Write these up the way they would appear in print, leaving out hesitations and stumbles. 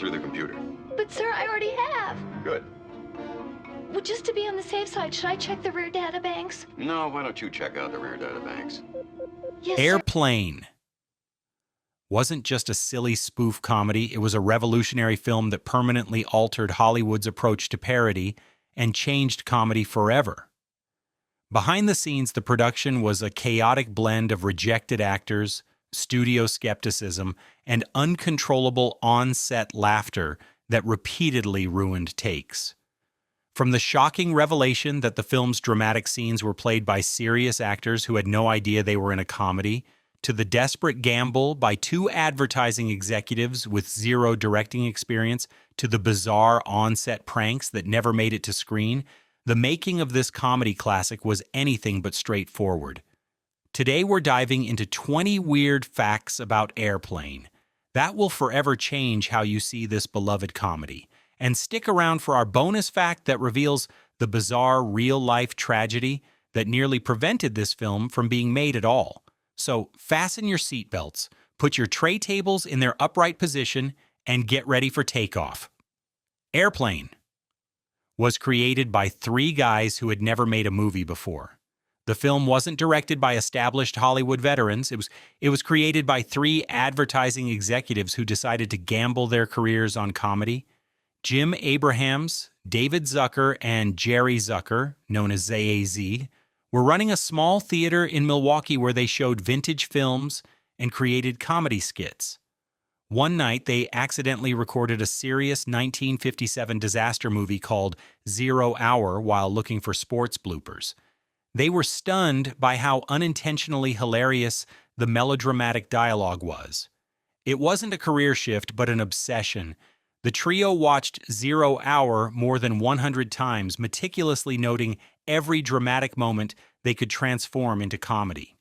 through the computer. But, sir, I already have. Good. Well, just to be on the safe side, should I check the rear data banks? No, why don't you check out the rear data banks? Yes, sir. Airplane wasn't just a silly spoof comedy. It was a revolutionary film that permanently altered Hollywood's approach to parody and changed comedy forever. Behind the scenes, the production was a chaotic blend of rejected actors, studio skepticism, and uncontrollable on-set laughter that repeatedly ruined takes. From the shocking revelation that the film's dramatic scenes were played by serious actors who had no idea they were in a comedy, to the desperate gamble by two advertising executives with zero directing experience, to the bizarre on-set pranks that never made it to screen, the making of this comedy classic was anything but straightforward. Today we're diving into 20 weird facts about Airplane. That will forever change how you see this beloved comedy. And stick around for our bonus fact that reveals the bizarre real-life tragedy that nearly prevented this film from being made at all. So fasten your seatbelts, put your tray tables in their upright position, and get ready for takeoff. Airplane was created by three guys who had never made a movie before. The film wasn't directed by established Hollywood veterans. It was created by three advertising executives who decided to gamble their careers on comedy. Jim Abrahams, David Zucker, and Jerry Zucker, known as ZAZ, were running a small theater in Milwaukee where they showed vintage films and created comedy skits. One night, they accidentally recorded a serious 1957 disaster movie called 0 Hour while looking for sports bloopers. They were stunned by how unintentionally hilarious the melodramatic dialogue was. It wasn't a career shift, but an obsession. The trio watched 0 Hour more than 100 times, meticulously noting every dramatic moment they could transform into comedy.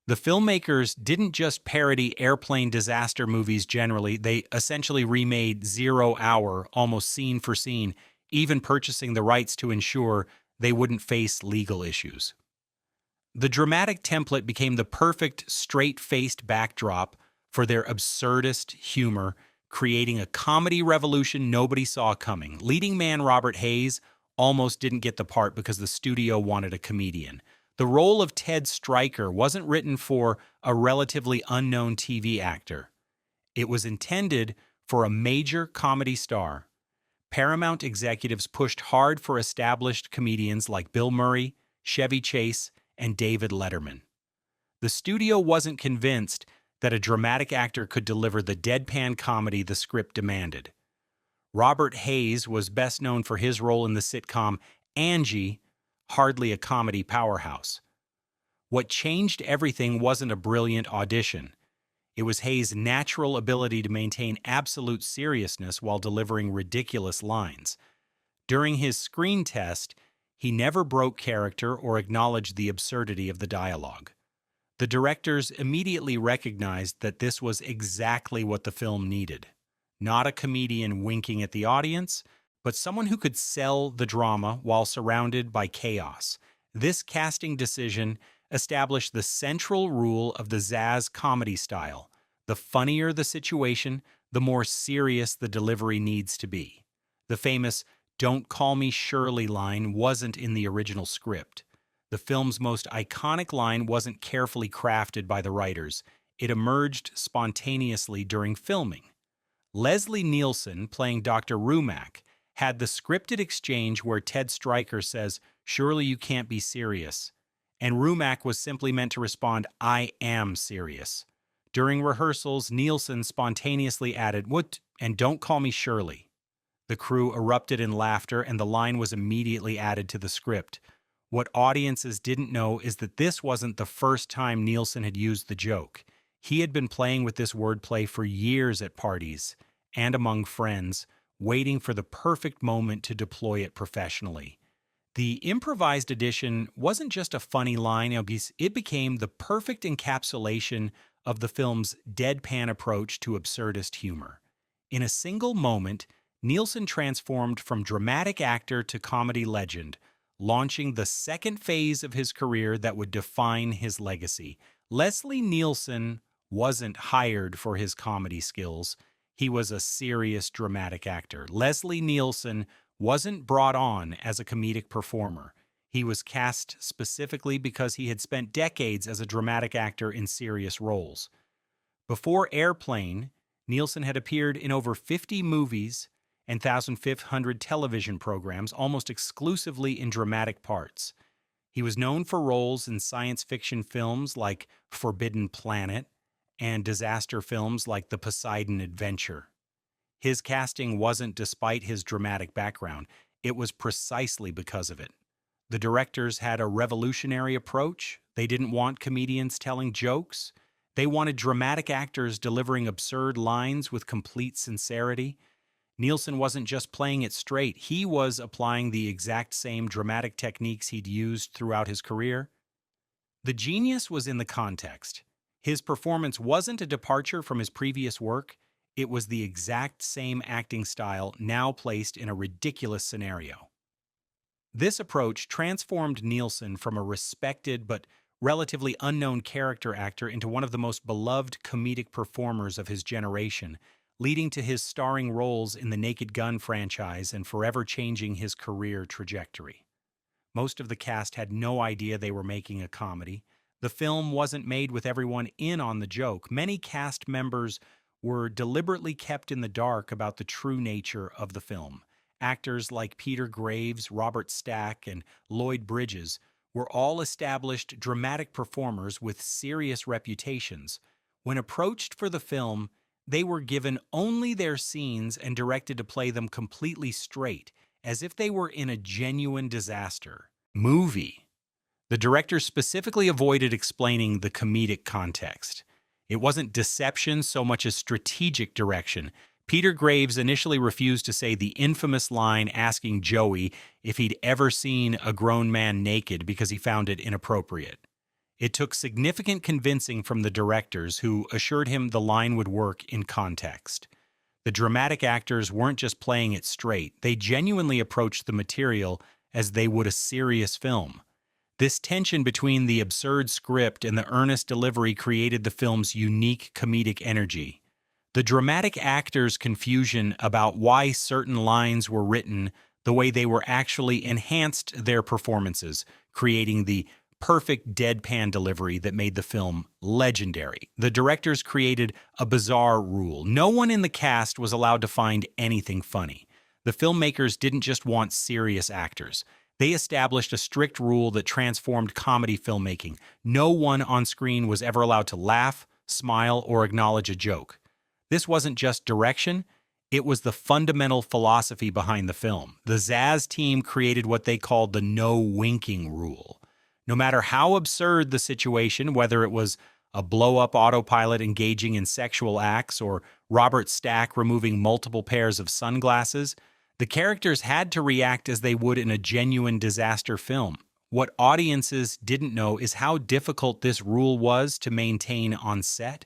The filmmakers didn't just parody airplane disaster movies generally, they essentially remade 0 Hour almost scene for scene, even purchasing the rights to ensure they wouldn't face legal issues. The dramatic template became the perfect, straight-faced backdrop for their absurdist humor, creating a comedy revolution nobody saw coming. Leading man Robert Hayes almost didn't get the part because the studio wanted a comedian. The role of Ted Stryker wasn't written for a relatively unknown TV actor. It was intended for a major comedy star. Paramount executives pushed hard for established comedians like Bill Murray, Chevy Chase, and David Letterman. The studio wasn't convinced that a dramatic actor could deliver the deadpan comedy the script demanded. Robert Hayes was best known for his role in the sitcom Angie, hardly a comedy powerhouse. What changed everything wasn't a brilliant audition. It was Hayes' natural ability to maintain absolute seriousness while delivering ridiculous lines. During his screen test, he never broke character or acknowledged the absurdity of the dialogue. The directors immediately recognized that this was exactly what the film needed. Not a comedian winking at the audience, but someone who could sell the drama while surrounded by chaos. This casting decision established the central rule of the Zaz comedy style. The funnier the situation, the more serious the delivery needs to be. The famous "Don't Call Me Shirley" line wasn't in the original script. The film's most iconic line wasn't carefully crafted by the writers. It emerged spontaneously during filming. Leslie Nielsen, playing Dr. Rumack, had the scripted exchange where Ted Stryker says, "Surely you can't be serious." And Rumack was simply meant to respond, "I am serious." During rehearsals, Nielsen spontaneously added, "What? And don't call me Shirley." The crew erupted in laughter, and the line was immediately added to the script. What audiences didn't know is that this wasn't the first time Nielsen had used the joke. He had been playing with this wordplay for years at parties and among friends, waiting for the perfect moment to deploy it professionally. The improvised edition wasn't just a funny line, it became the perfect encapsulation of the film's deadpan approach to absurdist humor. In a single moment, Nielsen transformed from dramatic actor to comedy legend, launching the second phase of his career that would define his legacy. Leslie Nielsen wasn't hired for his comedy skills. He was a serious dramatic actor. Leslie Nielsen wasn't brought on as a comedic performer. He was cast specifically because he had spent decades as a dramatic actor in serious roles. Before Airplane, Nielsen had appeared in over 50 movies and 1,500 television programs, almost exclusively in dramatic parts. He was known for roles in science fiction films like Forbidden Planet and disaster films like The Poseidon Adventure. His casting wasn't despite his dramatic background, it was precisely because of it. The directors had a revolutionary approach. They didn't want comedians telling jokes. They wanted dramatic actors delivering absurd lines with complete sincerity. Nielsen wasn't just playing it straight, he was applying the exact same dramatic techniques he'd used throughout his career. The genius was in the context. His performance wasn't a departure from his previous work, it was the exact same acting style now placed in a ridiculous scenario. This approach transformed Nielsen from a respected but relatively unknown character actor into one of the most beloved comedic performers of his generation, leading to his starring roles in the Naked Gun franchise and forever changing his career trajectory. Most of the cast had no idea they were making a comedy. The film wasn't made with everyone in on the joke. Many cast members were deliberately kept in the dark about the true nature of the film. Actors like Peter Graves, Robert Stack, and Lloyd Bridges were all established dramatic performers with serious reputations. When approached for the film, they were given only their scenes and directed to play them completely straight, as if they were in a genuine disaster movie. The director specifically avoided explaining the comedic context. It wasn't deception so much as strategic direction. Peter Graves initially refused to say the infamous line asking Joey if he'd ever seen a grown man naked because he found it inappropriate. It took significant convincing from the directors, who assured him the line would work in context. The dramatic actors weren't just playing it straight, they genuinely approached the material as they would a serious film. This tension between the absurd script and the earnest delivery created the film's unique comedic energy. The dramatic actors' confusion about why certain lines were written the way they were actually enhanced their performances, creating the perfect deadpan delivery that made the film legendary. The directors created a bizarre rule. No one in the cast was allowed to find anything funny. The filmmakers didn't just want serious actors. They established a strict rule that transformed comedy filmmaking. No one on screen was ever allowed to laugh, smile, or acknowledge a joke. This wasn't just direction, it was the fundamental philosophy behind the film. The Zaz team created what they called the no winking rule. No matter how absurd the situation, whether it was a blow-up autopilot engaging in sexual acts or Robert Stack removing multiple pairs of sunglasses, the characters had to react as they would in a genuine disaster film. What audiences didn't know is how difficult this rule was to maintain on set.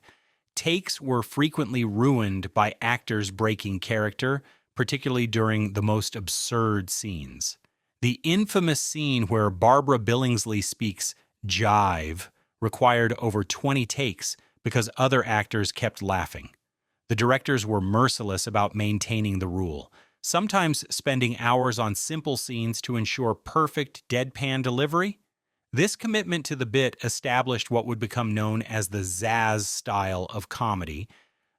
Takes were frequently ruined by actors breaking character, particularly during the most absurd scenes. The infamous scene where Barbara Billingsley speaks jive required over 20 takes because other actors kept laughing. The directors were merciless about maintaining the rule, sometimes spending hours on simple scenes to ensure perfect deadpan delivery. This commitment to the bit established what would become known as the Zaz style of comedy,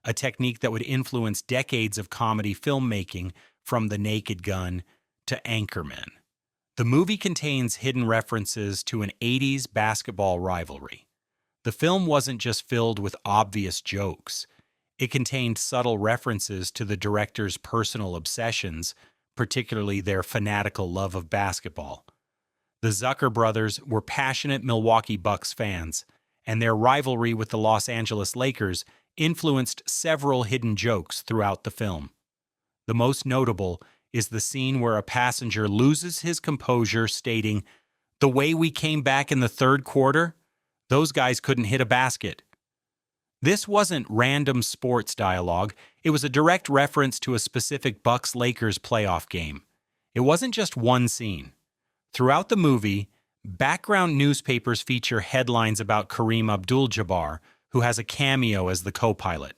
a technique that would influence decades of comedy filmmaking from The Naked Gun to Anchorman. The movie contains hidden references to an 80s basketball rivalry. The film wasn't just filled with obvious jokes. It contained subtle references to the director's personal obsessions, particularly their fanatical love of basketball. The Zucker brothers were passionate Milwaukee Bucks fans, and their rivalry with the Los Angeles Lakers influenced several hidden jokes throughout the film. The most notable is the scene where a passenger loses his composure, stating, "The way we came back in the third quarter, those guys couldn't hit a basket." This wasn't random sports dialogue, it was a direct reference to a specific Bucks-Lakers playoff game. It wasn't just one scene. Throughout the movie, background newspapers feature headlines about Kareem Abdul-Jabbar, who has a cameo as the co-pilot.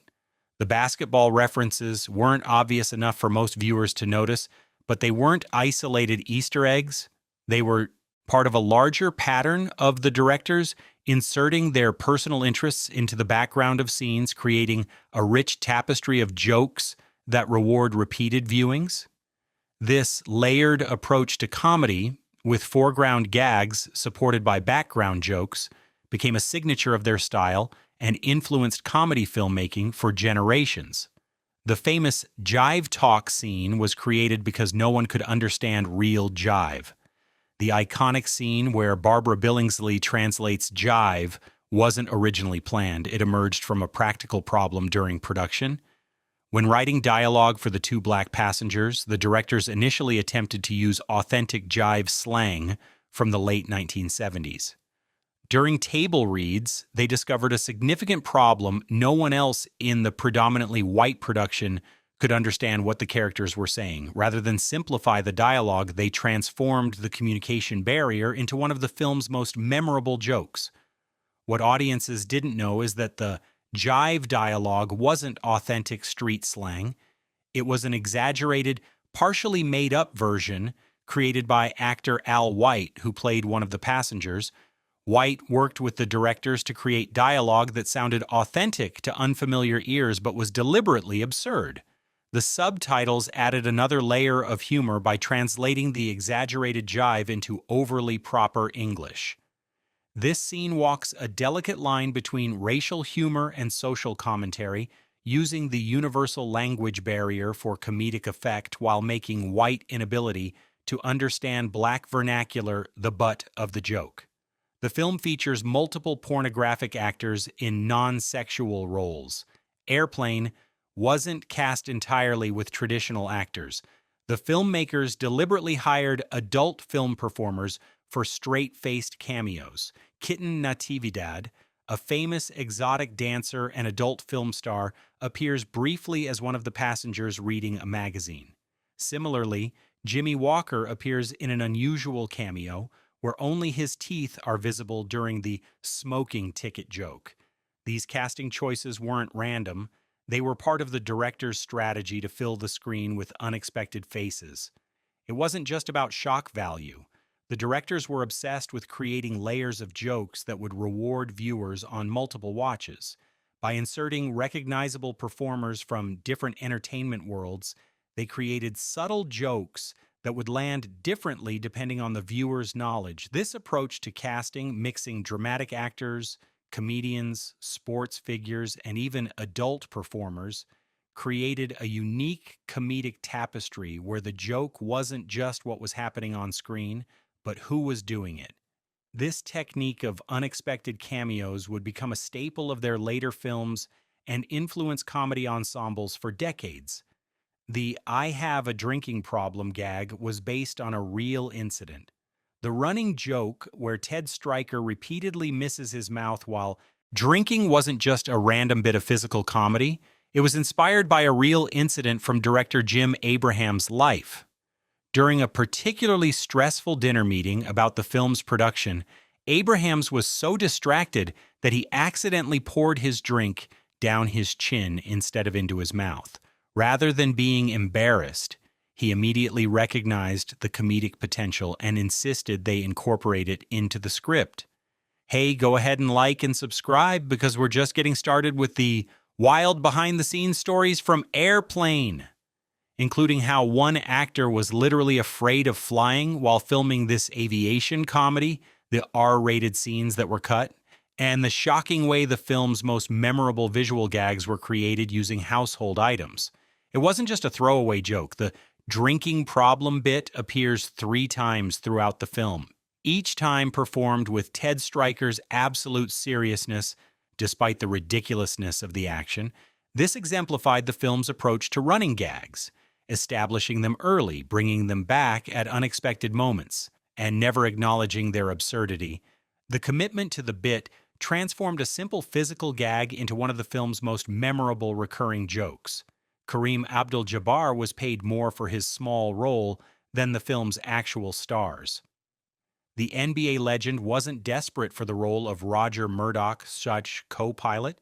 The basketball references weren't obvious enough for most viewers to notice, but they weren't isolated Easter eggs. They were part of a larger pattern of the directors inserting their personal interests into the background of scenes, creating a rich tapestry of jokes that reward repeated viewings. This layered approach to comedy, with foreground gags supported by background jokes, became a signature of their style and influenced comedy filmmaking for generations. The famous jive talk scene was created because no one could understand real jive. The iconic scene where Barbara Billingsley translates jive wasn't originally planned. It emerged from a practical problem during production. When writing dialogue for the two black passengers, the directors initially attempted to use authentic jive slang from the late 1970s. During table reads, they discovered a significant problem. No one else in the predominantly white production could understand what the characters were saying. Rather than simplify the dialogue, they transformed the communication barrier into one of the film's most memorable jokes. What audiences didn't know is that the jive dialogue wasn't authentic street slang. It was an exaggerated, partially made-up version created by actor Al White, who played one of the passengers. White worked with the directors to create dialogue that sounded authentic to unfamiliar ears but was deliberately absurd. The subtitles added another layer of humor by translating the exaggerated jive into overly proper English. This scene walks a delicate line between racial humor and social commentary, using the universal language barrier for comedic effect while making White inability to understand black vernacular the butt of the joke. The film features multiple pornographic actors in non-sexual roles. Airplane wasn't cast entirely with traditional actors. The filmmakers deliberately hired adult film performers for straight-faced cameos. Kitten Natividad, a famous exotic dancer and adult film star, appears briefly as one of the passengers reading a magazine. Similarly, Jimmy Walker appears in an unusual cameo, where only his teeth are visible during the smoking ticket joke. These casting choices weren't random. They were part of the director's strategy to fill the screen with unexpected faces. It wasn't just about shock value. The directors were obsessed with creating layers of jokes that would reward viewers on multiple watches. By inserting recognizable performers from different entertainment worlds, they created subtle jokes that would land differently depending on the viewer's knowledge. This approach to casting, mixing dramatic actors, comedians, sports figures, and even adult performers, created a unique comedic tapestry where the joke wasn't just what was happening on screen, but who was doing it. This technique of unexpected cameos would become a staple of their later films and influence comedy ensembles for decades. The "I have a drinking problem" gag was based on a real incident. The running joke where Ted Stryker repeatedly misses his mouth while drinking wasn't just a random bit of physical comedy. It was inspired by a real incident from director Jim Abraham's life. During a particularly stressful dinner meeting about the film's production, Abrahams was so distracted that he accidentally poured his drink down his chin instead of into his mouth. Rather than being embarrassed, he immediately recognized the comedic potential and insisted they incorporate it into the script. Hey, go ahead and like and subscribe because we're just getting started with the wild behind-the-scenes stories from Airplane, including how one actor was literally afraid of flying while filming this aviation comedy, the R-rated scenes that were cut, and the shocking way the film's most memorable visual gags were created using household items. It wasn't just a throwaway joke. The drinking problem bit appears 3 times throughout the film, each time performed with Ted Stryker's absolute seriousness despite the ridiculousness of the action. This exemplified the film's approach to running gags, establishing them early, bringing them back at unexpected moments, and never acknowledging their absurdity. The commitment to the bit transformed a simple physical gag into one of the film's most memorable recurring jokes. Kareem Abdul-Jabbar was paid more for his small role than the film's actual stars. The NBA legend wasn't desperate for the role of Roger Murdoch's such co-pilot.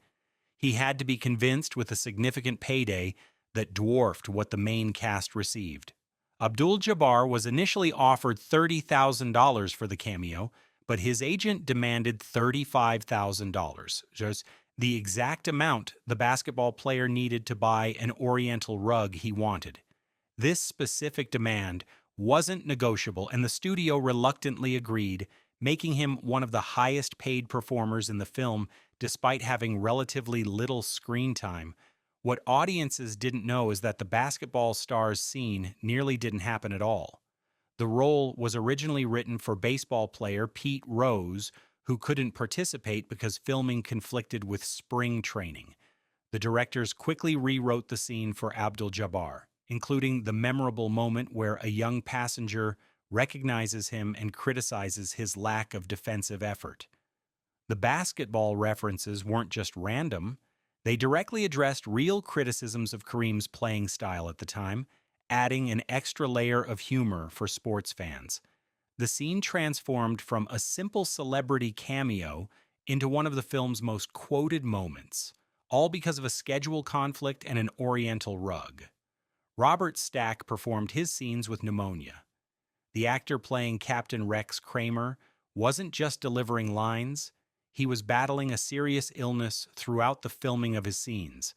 He had to be convinced with a significant payday that dwarfed what the main cast received. Abdul-Jabbar was initially offered $30,000 for the cameo, but his agent demanded $35,000, just the exact amount the basketball player needed to buy an oriental rug he wanted. This specific demand wasn't negotiable, and the studio reluctantly agreed, making him one of the highest-paid performers in the film despite having relatively little screen time. What audiences didn't know is that the basketball star's scene nearly didn't happen at all. The role was originally written for baseball player Pete Rose, who couldn't participate because filming conflicted with spring training. The directors quickly rewrote the scene for Abdul-Jabbar, including the memorable moment where a young passenger recognizes him and criticizes his lack of defensive effort. The basketball references weren't just random. They directly addressed real criticisms of Kareem's playing style at the time, adding an extra layer of humor for sports fans. The scene transformed from a simple celebrity cameo into one of the film's most quoted moments, all because of a schedule conflict and an oriental rug. Robert Stack performed his scenes with pneumonia. The actor playing Captain Rex Kramer wasn't just delivering lines, he was battling a serious illness throughout the filming of his scenes.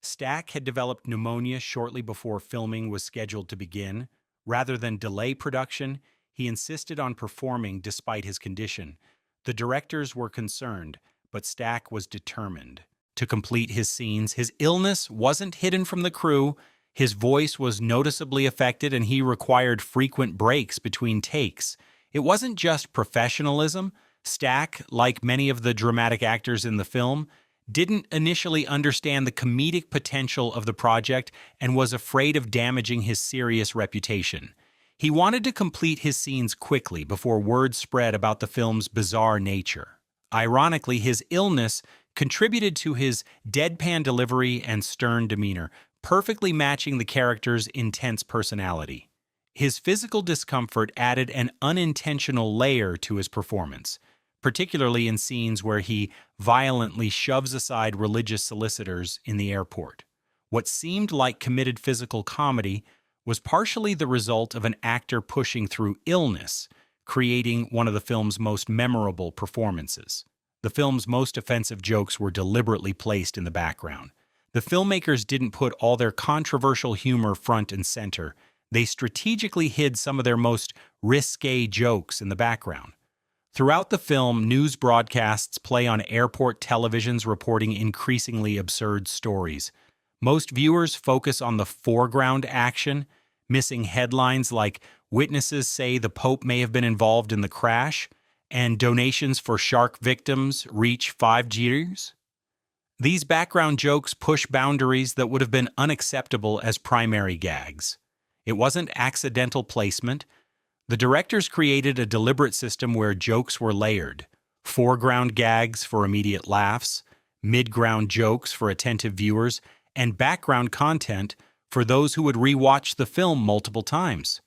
Stack had developed pneumonia shortly before filming was scheduled to begin. Rather than delay production, he insisted on performing despite his condition. The directors were concerned, but Stack was determined to complete his scenes. His illness wasn't hidden from the crew. His voice was noticeably affected, and he required frequent breaks between takes. It wasn't just professionalism. Stack, like many of the dramatic actors in the film, didn't initially understand the comedic potential of the project and was afraid of damaging his serious reputation. He wanted to complete his scenes quickly before word spread about the film's bizarre nature. Ironically, his illness contributed to his deadpan delivery and stern demeanor, perfectly matching the character's intense personality. His physical discomfort added an unintentional layer to his performance, particularly in scenes where he violently shoves aside religious solicitors in the airport. What seemed like committed physical comedy was partially the result of an actor pushing through illness, creating one of the film's most memorable performances. The film's most offensive jokes were deliberately placed in the background. The filmmakers didn't put all their controversial humor front and center. They strategically hid some of their most risque jokes in the background. Throughout the film, news broadcasts play on airport televisions reporting increasingly absurd stories. Most viewers focus on the foreground action, missing headlines like "Witnesses say the Pope may have been involved in the crash," and "Donations for shark victims reach 5 years." These background jokes push boundaries that would have been unacceptable as primary gags. It wasn't accidental placement. The directors created a deliberate system where jokes were layered: foreground gags for immediate laughs, mid-ground jokes for attentive viewers, and background content for those who would rewatch the film multiple times.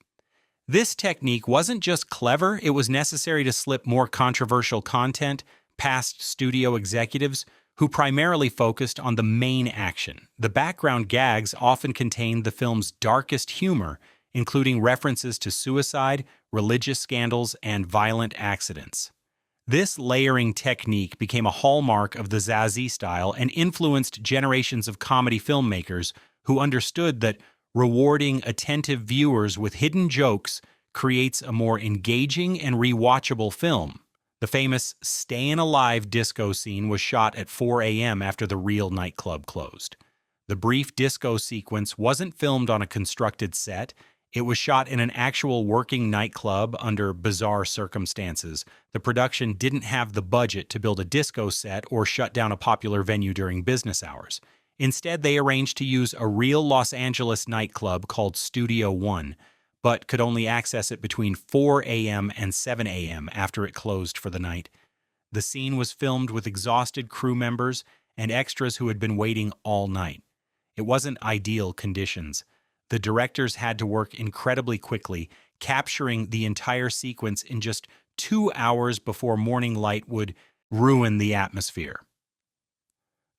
This technique wasn't just clever, it was necessary to slip more controversial content past studio executives who primarily focused on the main action. The background gags often contained the film's darkest humor, including references to suicide, religious scandals, and violent accidents. This layering technique became a hallmark of the Zazie style and influenced generations of comedy filmmakers who understood that rewarding attentive viewers with hidden jokes creates a more engaging and rewatchable film. The famous Stayin' Alive disco scene was shot at 4 a.m. after the real nightclub closed. The brief disco sequence wasn't filmed on a constructed set. It was shot in an actual working nightclub under bizarre circumstances. The production didn't have the budget to build a disco set or shut down a popular venue during business hours. Instead, they arranged to use a real Los Angeles nightclub called Studio One, but could only access it between 4 a.m. and 7 a.m. after it closed for the night. The scene was filmed with exhausted crew members and extras who had been waiting all night. It wasn't ideal conditions. The directors had to work incredibly quickly, capturing the entire sequence in just 2 hours before morning light would ruin the atmosphere.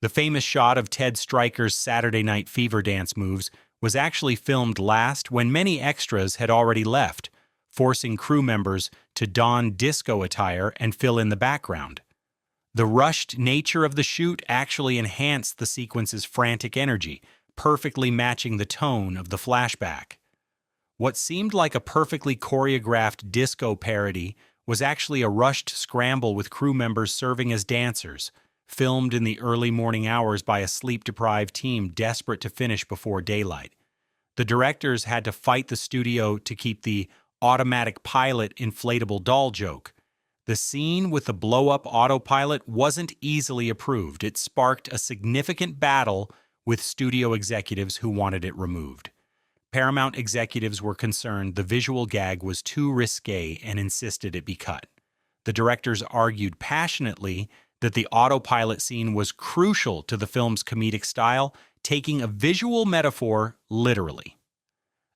The famous shot of Ted Stryker's Saturday Night Fever dance moves was actually filmed last when many extras had already left, forcing crew members to don disco attire and fill in the background. The rushed nature of the shoot actually enhanced the sequence's frantic energy, perfectly matching the tone of the flashback. What seemed like a perfectly choreographed disco parody was actually a rushed scramble with crew members serving as dancers, filmed in the early morning hours by a sleep-deprived team desperate to finish before daylight. The directors had to fight the studio to keep the automatic pilot inflatable doll joke. The scene with the blow-up autopilot wasn't easily approved. It sparked a significant battle with studio executives who wanted it removed. Paramount executives were concerned the visual gag was too risque and insisted it be cut. The directors argued passionately that the autopilot scene was crucial to the film's comedic style, taking a visual metaphor literally.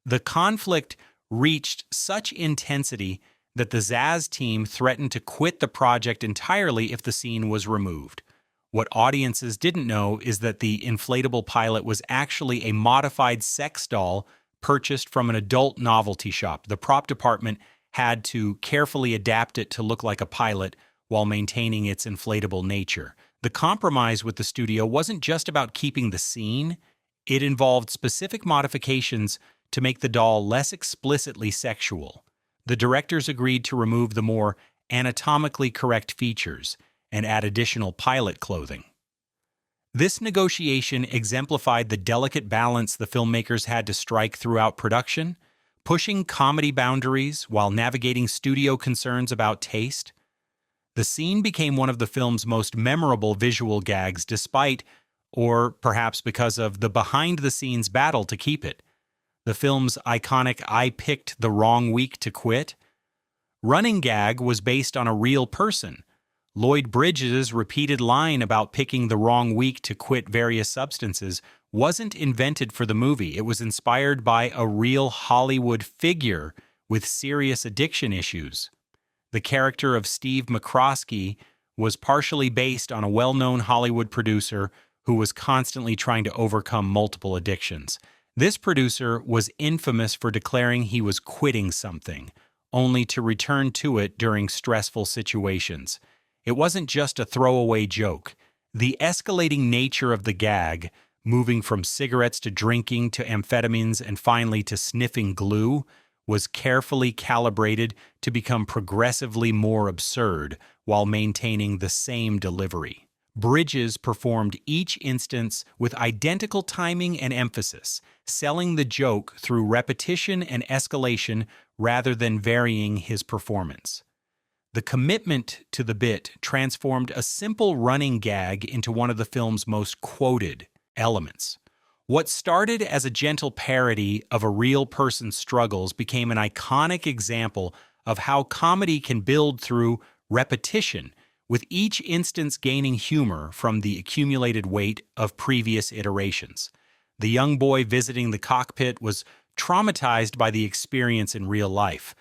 The conflict reached such intensity that the Zaz team threatened to quit the project entirely if the scene was removed. What audiences didn't know is that the inflatable pilot was actually a modified sex doll purchased from an adult novelty shop. The prop department had to carefully adapt it to look like a pilot while maintaining its inflatable nature. The compromise with the studio wasn't just about keeping the scene, it involved specific modifications to make the doll less explicitly sexual. The directors agreed to remove the more anatomically correct features and add additional pilot clothing. This negotiation exemplified the delicate balance the filmmakers had to strike throughout production, pushing comedy boundaries while navigating studio concerns about taste. The scene became one of the film's most memorable visual gags despite, or perhaps because of, the behind-the-scenes battle to keep it. The film's iconic "I picked the wrong week to quit" running gag was based on a real person. Lloyd Bridges' repeated line about picking the wrong week to quit various substances wasn't invented for the movie. It was inspired by a real Hollywood figure with serious addiction issues. The character of Steve McCroskey was partially based on a well-known Hollywood producer who was constantly trying to overcome multiple addictions. This producer was infamous for declaring he was quitting something, only to return to it during stressful situations. It wasn't just a throwaway joke. The escalating nature of the gag, moving from cigarettes to drinking to amphetamines and finally to sniffing glue, was carefully calibrated to become progressively more absurd while maintaining the same delivery. Bridges performed each instance with identical timing and emphasis, selling the joke through repetition and escalation rather than varying his performance. The commitment to the bit transformed a simple running gag into one of the film's most quoted elements. What started as a gentle parody of a real person's struggles became an iconic example of how comedy can build through repetition, with each instance gaining humor from the accumulated weight of previous iterations. The young boy visiting the cockpit was traumatized by the experience in real life.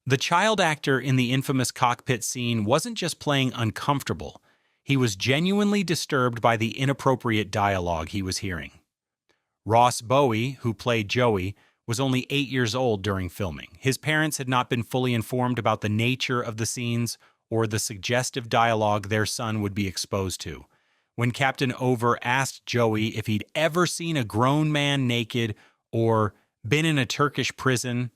The child actor in the infamous cockpit scene wasn't just playing uncomfortable, he was genuinely disturbed by the inappropriate dialogue he was hearing. Ross Bowie, who played Joey, was only 8 years old during filming. His parents had not been fully informed about the nature of the scenes or the suggestive dialogue their son would be exposed to. When Captain Over asked Joey if he'd ever seen a grown man naked or been in a Turkish prison,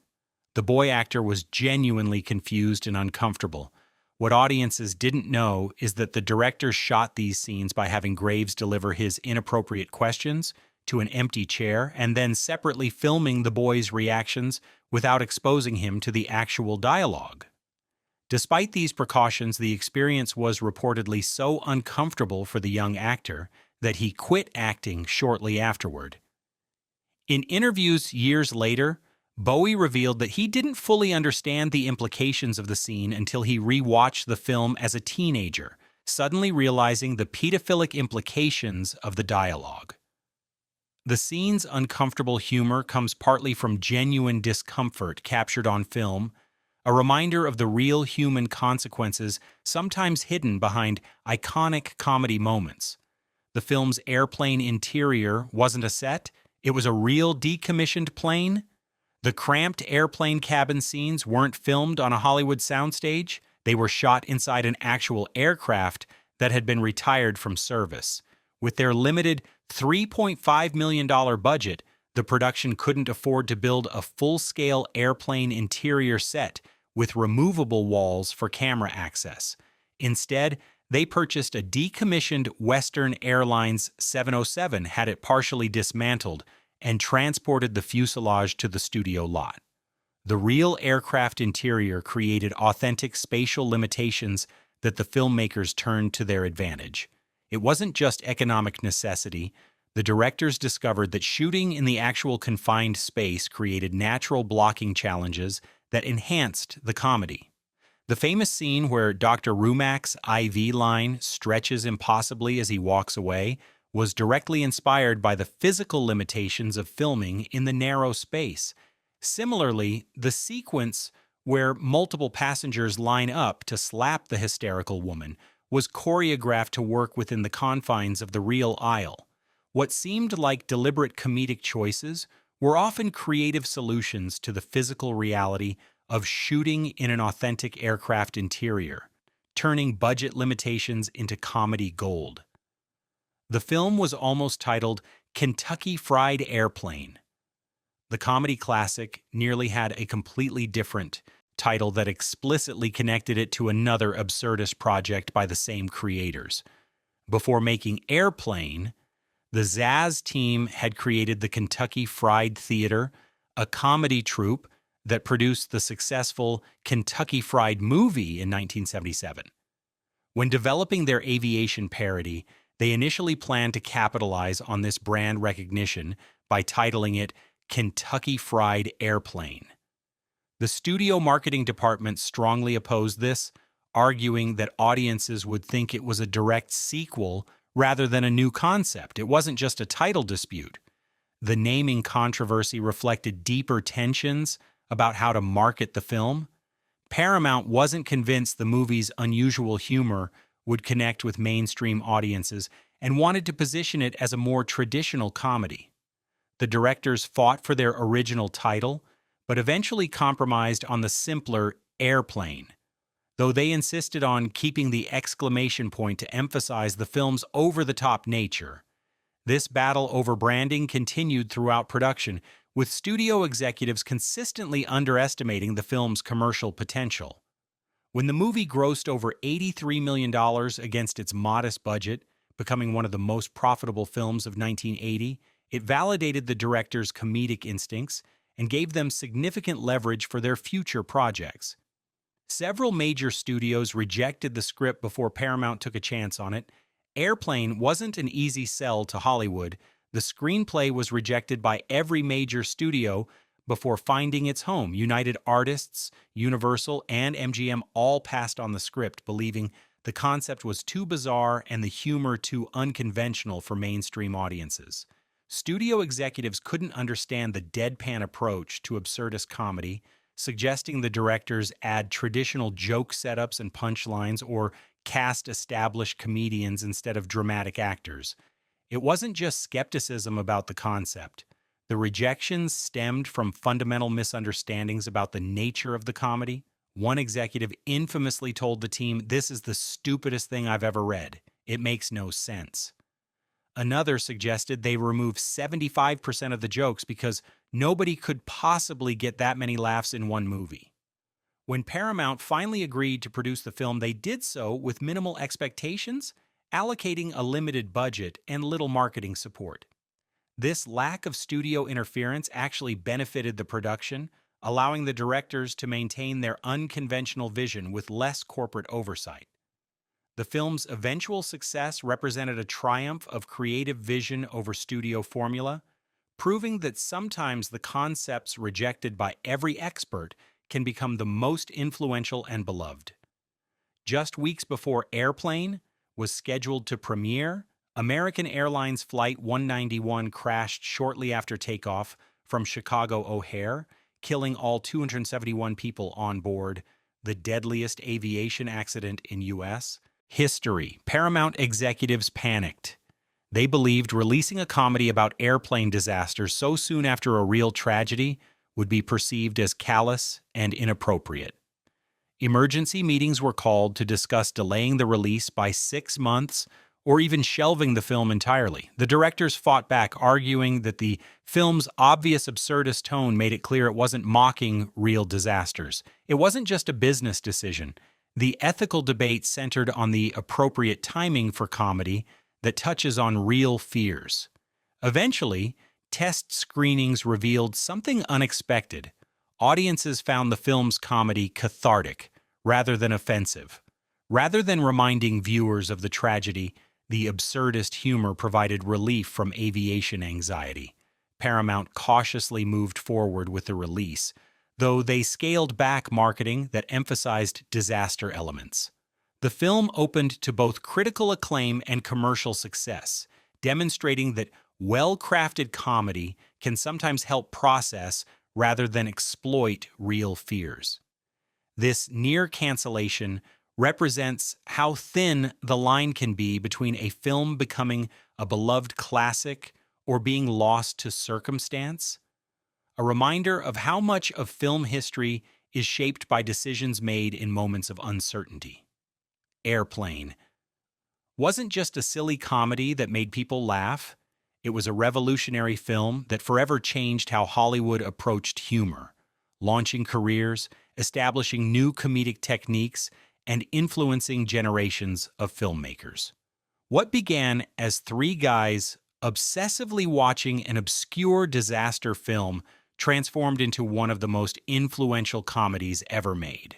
the boy actor was genuinely confused and uncomfortable. What audiences didn't know is that the director shot these scenes by having Graves deliver his inappropriate questions to an empty chair and then separately filming the boy's reactions without exposing him to the actual dialogue. Despite these precautions, the experience was reportedly so uncomfortable for the young actor that he quit acting shortly afterward. In interviews years later, Bowie revealed that he didn't fully understand the implications of the scene until he rewatched the film as a teenager, suddenly realizing the pedophilic implications of the dialogue. The scene's uncomfortable humor comes partly from genuine discomfort captured on film, a reminder of the real human consequences sometimes hidden behind iconic comedy moments. The film's airplane interior wasn't a set, it was a real decommissioned plane. The cramped airplane cabin scenes weren't filmed on a Hollywood soundstage, they were shot inside an actual aircraft that had been retired from service. With their limited $3.5 million budget, the production couldn't afford to build a full-scale airplane interior set with removable walls for camera access. Instead, they purchased a decommissioned Western Airlines 707, had it partially dismantled, and transported the fuselage to the studio lot. The real aircraft interior created authentic spatial limitations that the filmmakers turned to their advantage. It wasn't just economic necessity. The directors discovered that shooting in the actual confined space created natural blocking challenges that enhanced the comedy. The famous scene where Dr. Rumack's IV line stretches impossibly as he walks away was directly inspired by the physical limitations of filming in the narrow space. Similarly, the sequence where multiple passengers line up to slap the hysterical woman was choreographed to work within the confines of the real aisle. What seemed like deliberate comedic choices were often creative solutions to the physical reality of shooting in an authentic aircraft interior, turning budget limitations into comedy gold. The film was almost titled Kentucky Fried Airplane. The comedy classic nearly had a completely different title that explicitly connected it to another absurdist project by the same creators. Before making Airplane, the Zaz team had created the Kentucky Fried Theater, a comedy troupe that produced the successful Kentucky Fried Movie in 1977. When developing their aviation parody, they initially planned to capitalize on this brand recognition by titling it Kentucky Fried Airplane. The studio marketing department strongly opposed this, arguing that audiences would think it was a direct sequel rather than a new concept. It wasn't just a title dispute. The naming controversy reflected deeper tensions about how to market the film. Paramount wasn't convinced the movie's unusual humor would connect with mainstream audiences and wanted to position it as a more traditional comedy. The directors fought for their original title, but eventually compromised on the simpler Airplane, though they insisted on keeping the exclamation point to emphasize the film's over-the-top nature. This battle over branding continued throughout production, with studio executives consistently underestimating the film's commercial potential. When the movie grossed over $83 million against its modest budget, becoming one of the most profitable films of 1980, it validated the director's comedic instincts and gave them significant leverage for their future projects. Several major studios rejected the script before Paramount took a chance on it. Airplane wasn't an easy sell to Hollywood. The screenplay was rejected by every major studio before finding its home. United Artists, Universal, and MGM all passed on the script, believing the concept was too bizarre and the humor too unconventional for mainstream audiences. Studio executives couldn't understand the deadpan approach to absurdist comedy, suggesting the directors add traditional joke setups and punchlines or cast established comedians instead of dramatic actors. It wasn't just skepticism about the concept. The rejections stemmed from fundamental misunderstandings about the nature of the comedy. One executive infamously told the team, "This is the stupidest thing I've ever read. It makes no sense." Another suggested they remove 75% of the jokes because nobody could possibly get that many laughs in one movie. When Paramount finally agreed to produce the film, they did so with minimal expectations, allocating a limited budget and little marketing support. This lack of studio interference actually benefited the production, allowing the directors to maintain their unconventional vision with less corporate oversight. The film's eventual success represented a triumph of creative vision over studio formula, proving that sometimes the concepts rejected by every expert can become the most influential and beloved. Just weeks before Airplane was scheduled to premiere, American Airlines Flight 191 crashed shortly after takeoff from Chicago O'Hare, killing all 271 people on board, the deadliest aviation accident in U.S. history. Paramount executives panicked. They believed releasing a comedy about airplane disasters so soon after a real tragedy would be perceived as callous and inappropriate. Emergency meetings were called to discuss delaying the release by 6 months or even shelving the film entirely. The directors fought back, arguing that the film's obvious absurdist tone made it clear it wasn't mocking real disasters. It wasn't just a business decision. The ethical debate centered on the appropriate timing for comedy that touches on real fears. Eventually, test screenings revealed something unexpected. Audiences found the film's comedy cathartic rather than offensive. Rather than reminding viewers of the tragedy, the absurdist humor provided relief from aviation anxiety. Paramount cautiously moved forward with the release, though they scaled back marketing that emphasized disaster elements. The film opened to both critical acclaim and commercial success, demonstrating that well-crafted comedy can sometimes help process rather than exploit real fears. This near cancellation represents how thin the line can be between a film becoming a beloved classic or being lost to circumstance. A reminder of how much of film history is shaped by decisions made in moments of uncertainty. Airplane wasn't just a silly comedy that made people laugh. It was a revolutionary film that forever changed how Hollywood approached humor, launching careers, establishing new comedic techniques, and influencing generations of filmmakers. What began as three guys obsessively watching an obscure disaster film transformed into one of the most influential comedies ever made.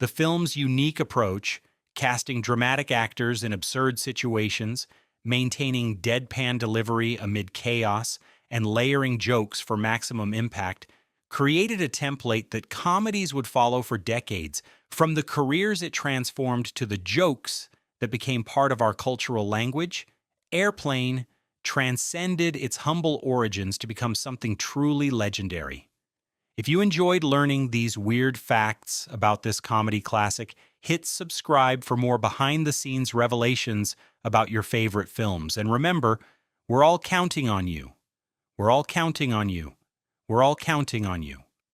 The film's unique approach, casting dramatic actors in absurd situations, maintaining deadpan delivery amid chaos, and layering jokes for maximum impact, created a template that comedies would follow for decades. From the careers it transformed to the jokes that became part of our cultural language, Airplane transcended its humble origins to become something truly legendary. If you enjoyed learning these weird facts about this comedy classic, hit subscribe for more behind-the-scenes revelations about your favorite films. And remember, we're all counting on you. We're all counting on you. We're all counting on you.